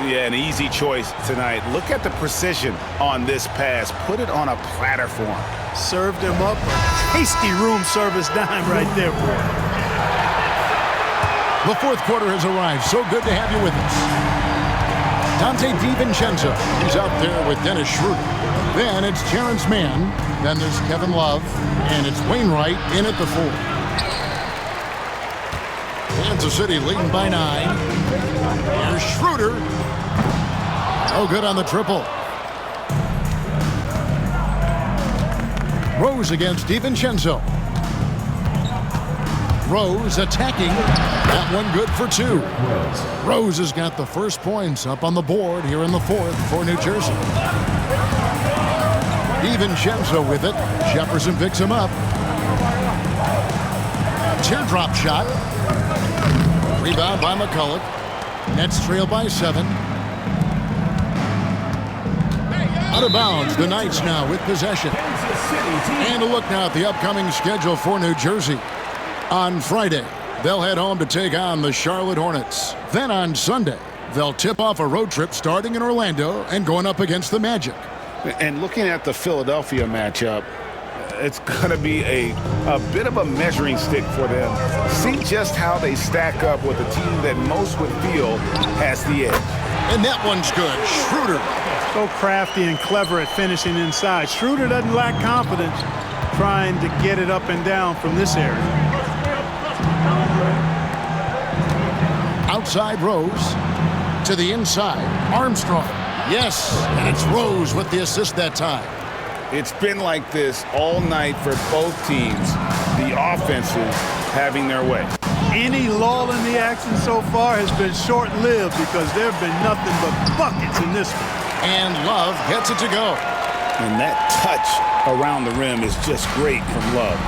Yeah, an easy choice tonight. Look at the precision on this pass. Put it on a platter for him. Served him up a tasty room service dime right there, boy. The fourth quarter has arrived. So good to have you with us. Dante DiVincenzo, he's out there with Dennis Schroeder. Then it's Terrence Mann. Then there's Kevin Love. And it's Wainwright in at the 4. Kansas City leading by 9. Here's Schroeder. Oh, good on the triple. Rose against DiVincenzo. Rose attacking. That one good for 2. Rose has got the first points up on the board here in the fourth for New Jersey. DiVincenzo with it. Jefferson picks him up. Teardrop shot. Rebound by McCulloch. Nets trail by 7. Out of bounds, the Knights now with possession. And a look now at the upcoming schedule for New Jersey. On Friday, they'll head home to take on the Charlotte Hornets. Then on Sunday, they'll tip off a road trip starting in Orlando and going up against the Magic. And looking at the Philadelphia matchup, it's going to be a bit of a measuring stick for them. See just how they stack up with a team that most would feel has the edge. And that one's good. Schroeder. So crafty and clever at finishing inside. Schroeder doesn't lack confidence trying to get it up and down from this area. Outside Rose. To the inside. Armstrong. Yes, and it's Rose with the assist that time. It's been like this all night for both teams. The offenses having their way. Any lull in the action so far has been short-lived because there have been nothing but buckets in this one. And Love gets it to go. And that touch around the rim is just great from Love.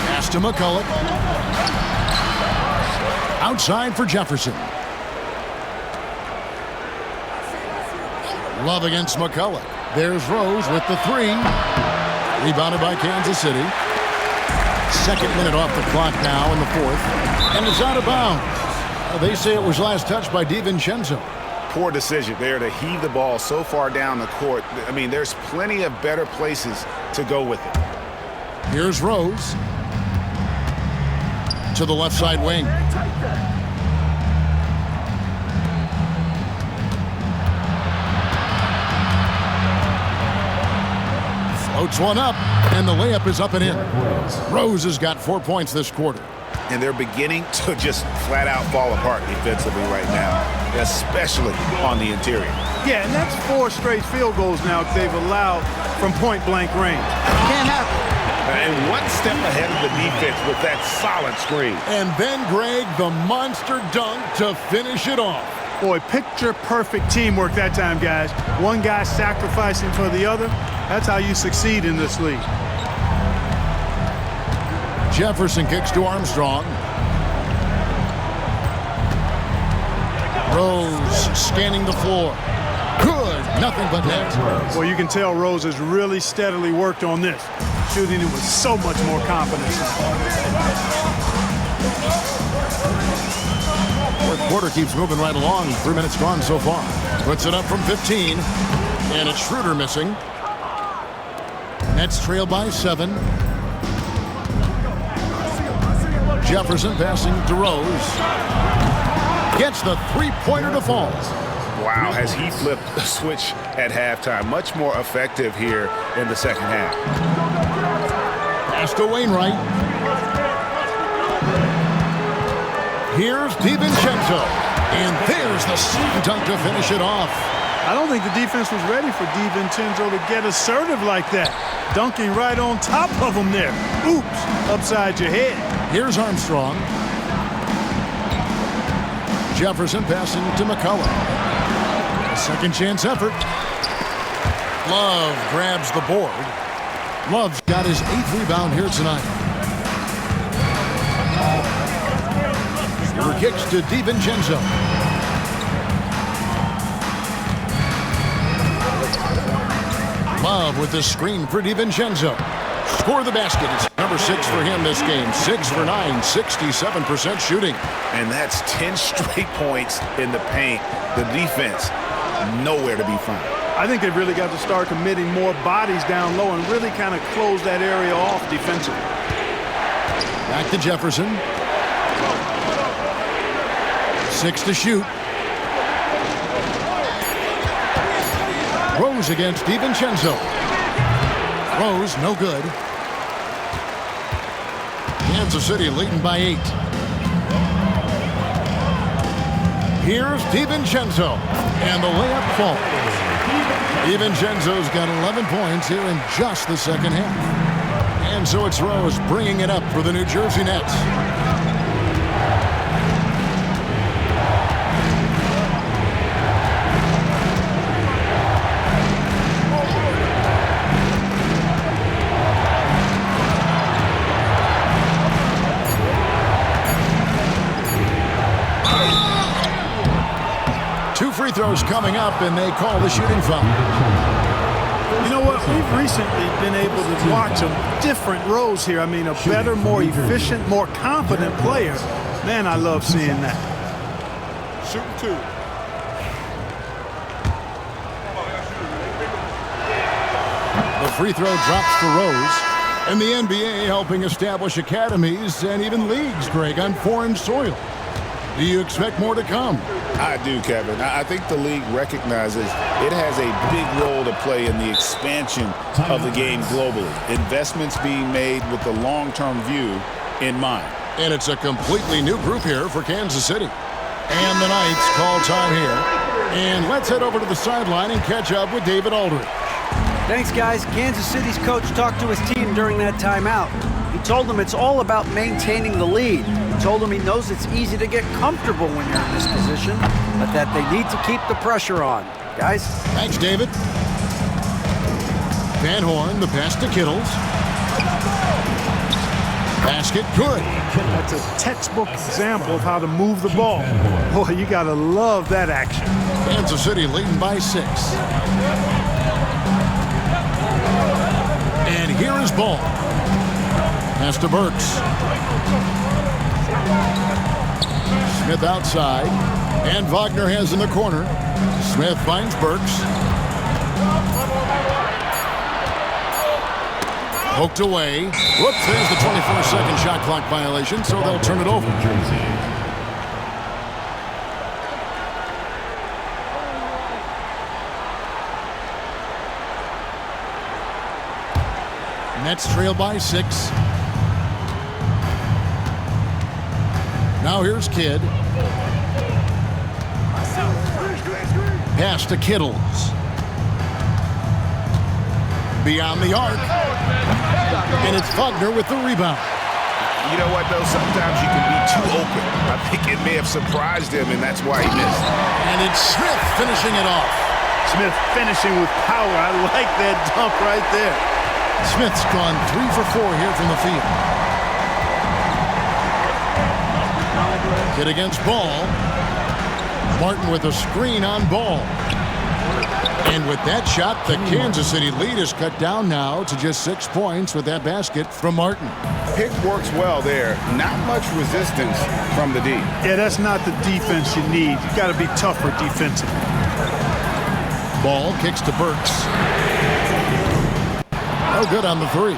Pass to McCulloch. Outside for Jefferson. Love against McCulloch. There's Rose with the 3. Rebounded by Kansas City. 2nd minute off the clock now in the 4th. And it's out of bounds. They say it was last touched by DiVincenzo. Poor decision there to heave the ball so far down the court. I mean, there's plenty of better places to go with it. Here's Rose. To the left side wing. Floats one up, and the layup is up and in. Rose has got 4 points this quarter. And they're beginning to just flat out fall apart defensively right now, especially on the interior. Yeah, and that's 4 straight field goals now they've allowed from point-blank range. Can't happen. And one step ahead of the defense with that solid screen. And then, Greg, the monster dunk to finish it off. Boy, picture-perfect teamwork that time, guys. One guy sacrificing for the other. That's how you succeed in this league. Jefferson kicks to Armstrong. Rose scanning the floor. Good. Nothing but net. Well, you can tell Rose has really steadily worked on this, shooting it with so much more confidence. Fourth quarter keeps moving right along. 3 minutes gone so far. Puts it up from 15. And it's Schroeder missing. Nets trail by 7. Jefferson passing to Rose. Gets the three-pointer to fall. Wow, has he flipped the switch at halftime? Much more effective here in the second half. Pass to Wainwright. Here's DiVincenzo. And there's the slam dunk to finish it off. I don't think the defense was ready for DiVincenzo to get assertive like that. Dunking right on top of him there. Oops, upside your head. Here's Armstrong. Jefferson passing to McCullough. A second chance effort. Love grabs the board. Love's got his 8th rebound here tonight. He kicks to DiVincenzo. Love with the screen for DiVincenzo. Score the basket. It's number 6 for him this game. 6 for 9, 67% shooting. And that's 10 straight points in the paint. The defense, nowhere to be found. I think they've really got to start committing more bodies down low and really kind of close that area off defensively. Back to Jefferson. 6 to shoot. Rose against DiVincenzo. Rose, no good. Kansas City leading by 8. Here's DiVincenzo. And the layup falls. DiVincenzo's got 11 points here in just the second half. And so it's Rose bringing it up for the New Jersey Nets. Free throws coming up, and they call the shooting foul. You know what? We've recently been able to watch a different Rose here. I mean, a better, more efficient, more confident player. Man, I love seeing that. Shooting 2. The free throw drops for Rose. And the NBA helping establish academies and even leagues, Greg, on foreign soil. Do you expect more to come? I do, Kevin. I think the league recognizes it has a big role to play in the expansion of the game globally. Investments being made with the long-term view in mind. And it's a completely new group here for Kansas City. And the Knights call time here. And let's head over to the sideline and catch up with David Aldridge. Thanks, guys. Kansas City's coach talked to his team during that timeout. He told them it's all about maintaining the lead. He told them he knows it's easy to get comfortable when you're in this position, but that they need to keep the pressure on. Guys? Thanks, David. Van Horn, the pass to Kittles. Basket, good. That's a textbook example of how to move the ball. Boy, you got to love that action. Kansas City leading by 6. And here is Ball. Pass to Burks. Smith outside. And Wagner has in the corner. Smith finds Burks. Poked away. Whoops, there's the 24-second shot clock violation, so they'll turn it over. Nets trail by 6. Now here's Kidd. Pass to Kittles. Beyond the arc. And it's Wagner with the rebound. You know what, though? Sometimes you can be too open. I think it may have surprised him, and that's why he missed. And it's Smith finishing it off. Smith finishing with power. I like that dunk right there. Smith's gone 3 for 4 here from the field. Kidd against Ball. Martin with a screen on Ball. And with that shot, the Kansas City lead is cut down now to just 6 points with that basket from Martin. Pick works well there. Not much resistance from the D. Yeah, that's not the defense you need. You got to be tougher defensively. Ball kicks to Burks. No good on the three.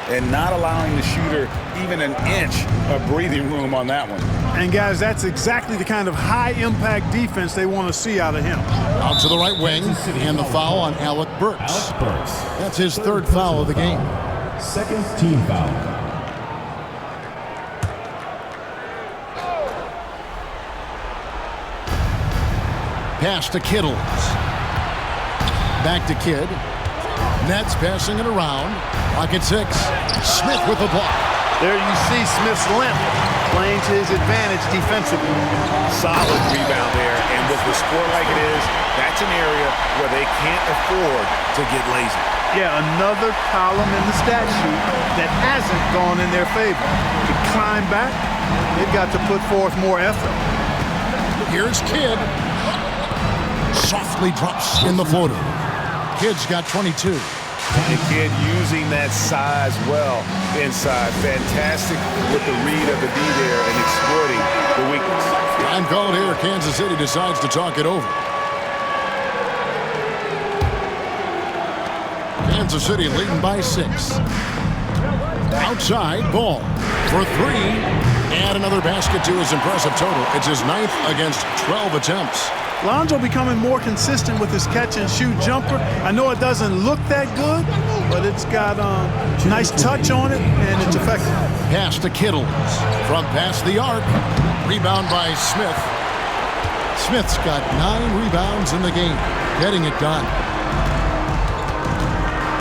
And not allowing the shooter even an inch of breathing room on that one. And guys, that's exactly the kind of high-impact defense they want to see out of him. Out to the right wing, and the foul on Alec Burks. That's his third foul of the game. Second team foul. Pass to Kittles. Back to Kidd. Nets passing it around. Pocket 6. Smith with the block. There you see Smith's limp playing to his advantage defensively. Solid rebound there, and with the score like it is, that's an area where they can't afford to get lazy. Yeah, another column in the stat sheet that hasn't gone in their favor. To climb back, they've got to put forth more effort. Here's Kidd. Softly drops in the floater. Kidd's got 22. And Kidd using that size well inside. Fantastic with the read of the D there and exploiting the weakness. Time called here. Kansas City decides to talk it over. Kansas City leading by 6. Outside, Ball for 3. And another basket to his impressive total. It's his 9th against 12 attempts. Lonzo becoming more consistent with his catch-and-shoot jumper. I know it doesn't look that good, but it's got nice touch on it, and it's effective. Pass to Kittles from past the arc. Rebound by Smith. Smith's got 9 rebounds in the game, getting it done.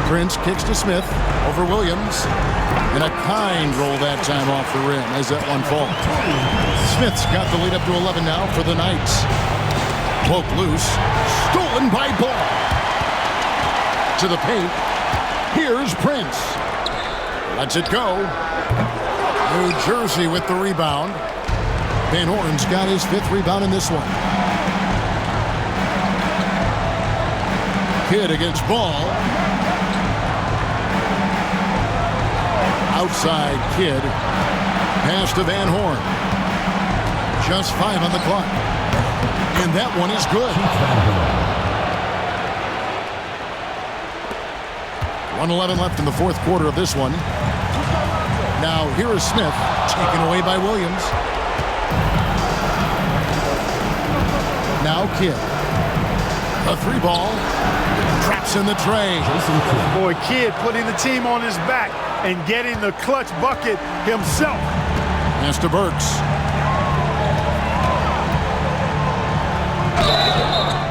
Prince kicks to Smith over Williams. And a kind roll that time off the rim as that one falls. Smith's got the lead up to 11 now for the Knights. Poke loose. Stolen by Ball. To the paint. Here's Prince. Lets it go. New Jersey with the rebound. Van Horn's got his 5th rebound in this one. Kidd against Ball. Outside Kidd. Pass to Van Horn. Just 5 on the clock. And that one is good. 1:11 left in the 4th quarter of this one. Now here is Smith, taken away by Williams. Now Kidd. A 3 ball. Traps in the tray. Boy, Kidd putting the team on his back and getting the clutch bucket himself. Pass to Burks.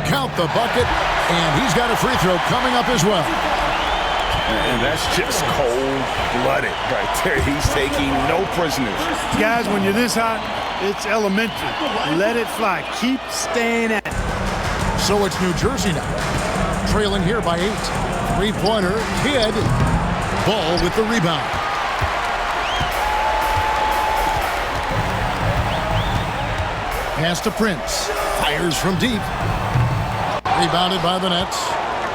Count the bucket, and he's got a free throw coming up as well. And that's just cold-blooded right there. He's taking no prisoners. Guys, when you're this hot, it's elementary. Let it fly. Keep staying at it. So it's New Jersey now, trailing here by 8. 3-pointer, Kidd. Ball with the rebound. Pass to Prince. Fires from deep. Rebounded by the Nets.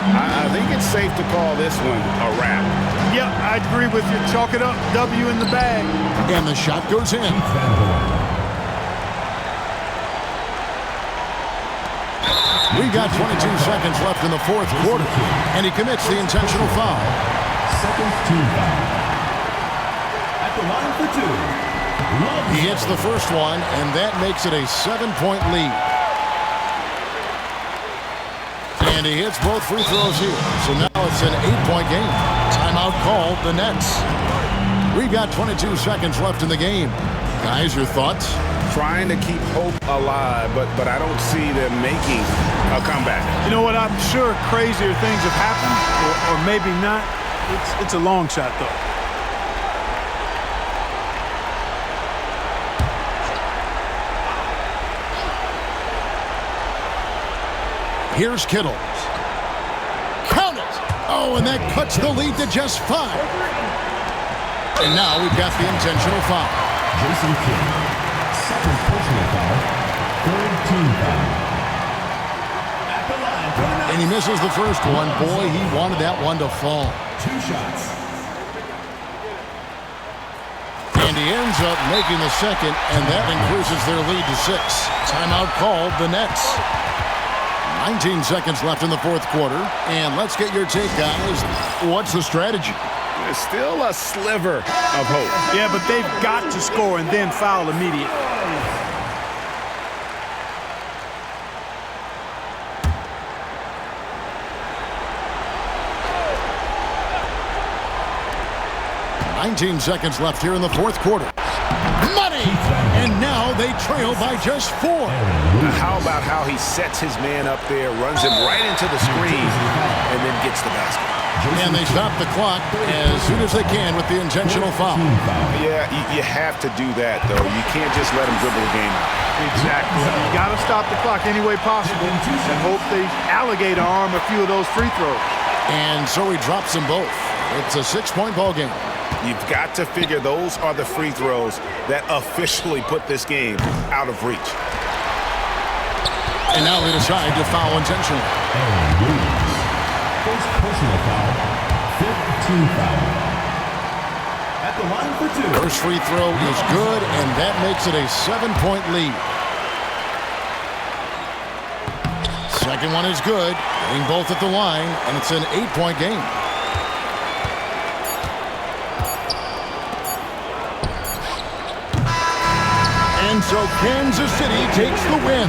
I think it's safe to call this one a wrap. Yep, I agree with you. Chalk it up. W in the bag. And the shot goes in. We got 22 seconds left in the 4th quarter, and he commits the intentional foul. Second team foul. At the line for 2. He hits the first one, and that makes it a 7-point lead. And he hits both free throws here. So now it's an 8-point game. Timeout called, the Nets. We've got 22 seconds left in the game. Guys, your thoughts? Trying to keep hope alive, but I don't see them making a comeback. You know what? I'm sure crazier things have happened, or maybe not. It's a long shot, though. Here's Kittles. Count it! Oh, and that cuts the lead to just 5. And now we've got the intentional foul. Jason Kidd. Second personal foul. Third team foul. At the line for the And he misses the first one. Boy, he wanted that one to fall. 2 shots. And he ends up making the second, and that increases their lead to 6. Timeout called, the Nets. 19 seconds left in the fourth quarter. And let's get your take, guys. What's the strategy? There's still a sliver of hope. Yeah, but they've got to score and then foul immediately. "19 seconds left here in the fourth quarter. Money! And now they trail by just 4. How about how he sets his man up there, runs him right into the screen, and then gets the basket. And they stop the clock as soon as they can with the intentional foul. Yeah, you have to do that, though. You can't just let him dribble the game out. Exactly. You got to stop the clock any way possible and hope they alligator arm a few of those free throws. And so he drops them both. It's a 6-point ball game. You've got to figure those are the free throws that officially put this game out of reach. And now they decide to foul intentionally. First personal foul, 5th team foul. At the line for 2. First free throw is good, and that makes it a 7-point lead. Second one is good, getting both at the line, and it's an 8-point game. And so Kansas City takes the win.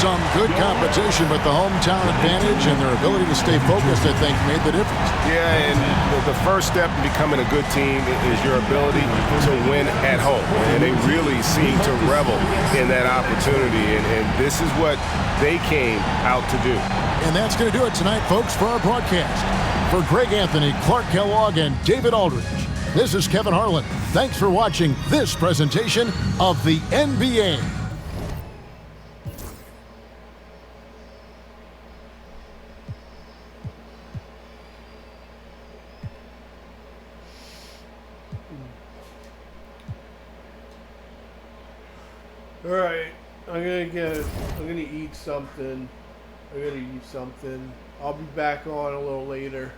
Some good competition, but the hometown advantage and their ability to stay focused, I think, made the difference. Yeah, and the first step in becoming a good team is your ability to win at home. And they really seem to revel in that opportunity, and this is what they came out to do. And that's going to do it tonight, folks, for our broadcast. For Greg Anthony, Clark Kellogg, and David Aldridge, this is Kevin Harlan. Thanks for watching this presentation of the NBA. All right, I'm gonna eat something. I'll be back on a little later.